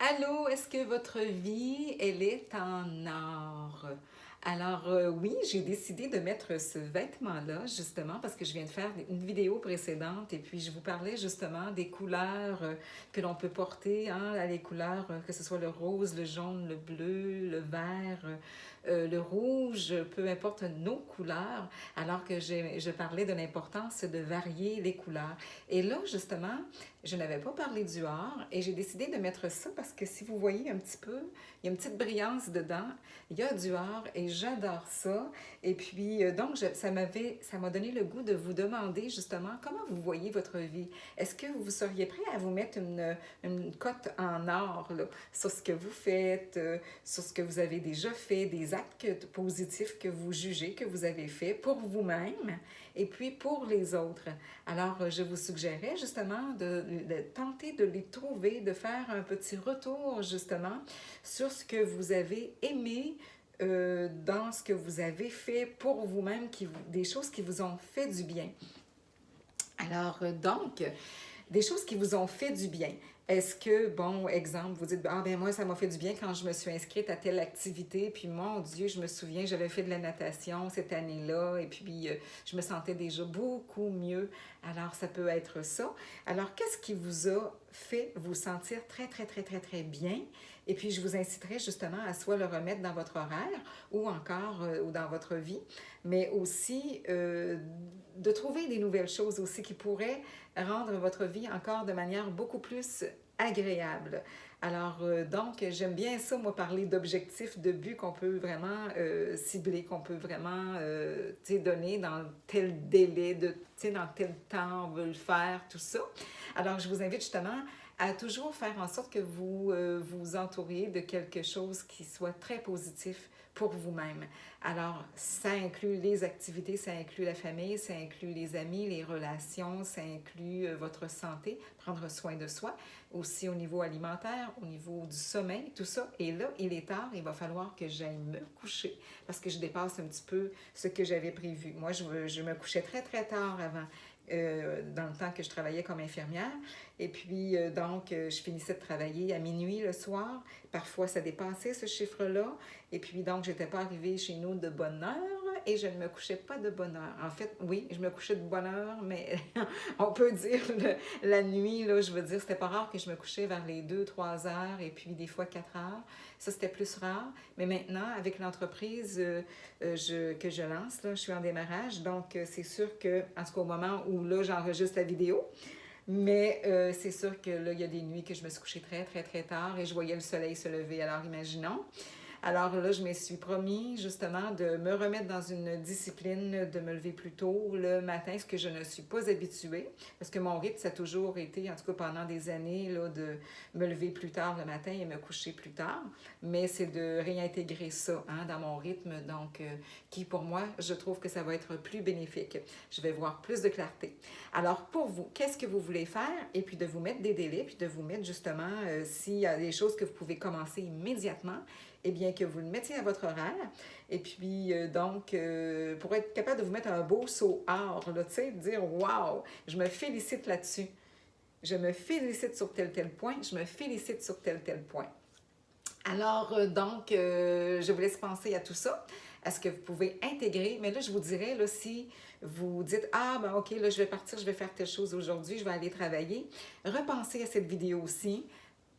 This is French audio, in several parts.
Allô, est-ce que votre vie, elle est en or? Alors oui, j'ai décidé de mettre ce vêtement-là justement parce que je viens de faire une vidéo précédente et puis je vous parlais justement des couleurs que l'on peut porter, hein, les couleurs, que ce soit le rose, le jaune, le bleu, le vert, le rouge, peu importe nos couleurs, alors que je parlais de l'importance de varier les couleurs. Et là, justement, je n'avais pas parlé du or et j'ai décidé de mettre ça parce que si vous voyez un petit peu, il y a une petite brillance dedans, il y a du or et j'adore ça. Et puis, donc, ça m'a donné le goût de vous demander justement comment vous voyez votre vie. Est-ce que vous seriez prêt à vous mettre une cote en or là, sur ce que vous faites, sur ce que vous avez déjà fait, des actes positifs que vous jugez que vous avez fait pour vous-même et puis pour les autres? Alors, je vous suggérais justement de tenter de les trouver, de faire un petit retour justement sur ce que vous avez aimé dans ce que vous avez fait pour vous-même, des choses qui vous ont fait du bien. Alors, donc, des choses qui vous ont fait du bien. Est-ce que, bon, exemple, vous dites, ah ben moi, ça m'a fait du bien quand je me suis inscrite à telle activité, puis mon Dieu, je me souviens, j'avais fait de la natation cette année-là, et puis je me sentais déjà beaucoup mieux. Alors, ça peut être ça. Alors, qu'est-ce qui vous a fait vous sentir très, très, très, très, très bien? Et puis, je vous inciterai justement à soit le remettre dans votre horaire ou encore ou dans votre vie, mais aussi de trouver des nouvelles choses aussi qui pourraient rendre votre vie encore de manière beaucoup plus agréable. Alors, donc, j'aime bien ça, moi, parler d'objectifs, de buts qu'on peut vraiment cibler, qu'on peut vraiment donner dans tel délai, dans tel temps on veut le faire, tout ça. Alors, je vous invite justement à toujours faire en sorte que vous vous entouriez de quelque chose qui soit très positif pour vous-même. Alors, ça inclut les activités, ça inclut la famille, ça inclut les amis, les relations, ça inclut votre santé, prendre soin de soi, aussi au niveau alimentaire, au niveau du sommeil, tout ça. Et là, il est tard, il va falloir que j'aille me coucher parce que je dépasse un petit peu ce que j'avais prévu. Moi, je me couchais très, très tard avant. Dans le temps que je travaillais comme infirmière. Et puis, donc, je finissais de travailler à minuit le soir. Parfois, ça dépassait ce chiffre-là. Et puis, donc, je n'étais pas arrivée chez nous de bonne heure et je ne me couchais pas de bonne heure. En fait, oui, je me couchais de bonne heure, mais on peut dire la nuit, là, je veux dire, c'était pas rare que je me couchais vers les 2, 3 heures et puis des fois 4 heures. Ça, c'était plus rare. Mais maintenant, avec l'entreprise que je lance, là, je suis en démarrage. Donc, c'est sûr que, en tout cas, au moment où là, j'enregistre la vidéo, mais c'est sûr que là, il y a des nuits que je me suis couchée très, très, très tard et je voyais le soleil se lever. Alors, imaginons. Alors là, je me suis promis justement de me remettre dans une discipline, de me lever plus tôt le matin, ce que je ne suis pas habituée, parce que mon rythme, ça a toujours été, en tout cas pendant des années, là, de me lever plus tard le matin et me coucher plus tard. Mais c'est de réintégrer ça hein, dans mon rythme, donc qui pour moi, je trouve que ça va être plus bénéfique. Je vais voir plus de clarté. Alors pour vous, qu'est-ce que vous voulez faire? Et puis de vous mettre des délais, puis de vous mettre justement, s'il y a des choses que vous pouvez commencer immédiatement, eh bien, que vous le mettiez à votre horaire. Et puis, donc, pour être capable de vous mettre un beau saut or, tu sais, de dire, waouh, je me félicite là-dessus. Je me félicite sur tel point, je me félicite sur tel point. Alors, donc, je vous laisse penser à tout ça, à ce que vous pouvez intégrer. Mais là, je vous dirais, là, si vous dites, ah, ben OK, là, je vais partir, je vais faire telle chose aujourd'hui, je vais aller travailler, repensez à cette vidéo aussi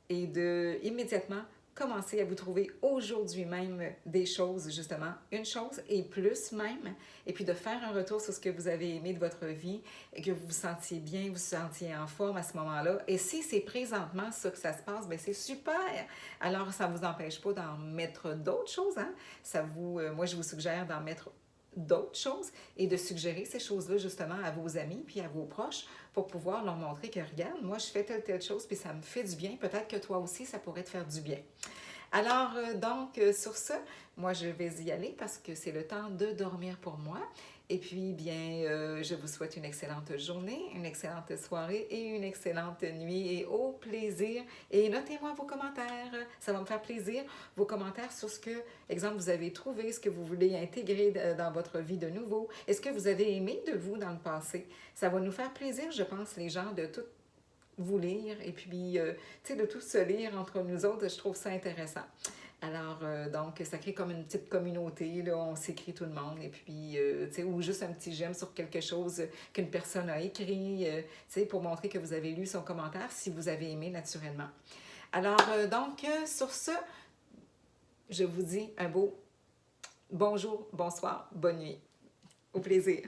et de immédiatement commencer à vous trouver aujourd'hui même des choses, justement, une chose et plus même, et puis de faire un retour sur ce que vous avez aimé de votre vie, et que vous vous sentiez bien, vous vous sentiez en forme à ce moment-là. Et si c'est présentement ça que ça se passe, bien c'est super! Alors, ça ne vous empêche pas d'en mettre d'autres choses, hein? Moi, je vous suggère d'en mettre d'autres choses et de suggérer ces choses-là justement à vos amis puis à vos proches pour pouvoir leur montrer que regarde, moi je fais telle chose puis ça me fait du bien, peut-être que toi aussi ça pourrait te faire du bien. Alors, donc, sur ce, moi, je vais y aller parce que c'est le temps de dormir pour moi. Et puis, bien, je vous souhaite une excellente journée, une excellente soirée et une excellente nuit. Et au plaisir. Et notez-moi vos commentaires. Ça va me faire plaisir. Vos commentaires sur ce que, exemple, vous avez trouvé, ce que vous voulez intégrer dans votre vie de nouveau. Est-ce que vous avez aimé de vous dans le passé? Ça va nous faire plaisir, je pense, les gens de tout vous lire et puis, tu sais, de tous se lire entre nous autres, je trouve ça intéressant. Alors, donc, ça crée comme une petite communauté, là, on s'écrit tout le monde, et puis, tu sais, ou juste un petit j'aime sur quelque chose qu'une personne a écrit, tu sais, pour montrer que vous avez lu son commentaire, si vous avez aimé, naturellement. Alors, donc, sur ce, je vous dis un beau bonjour, bonsoir, bonne nuit. Au plaisir.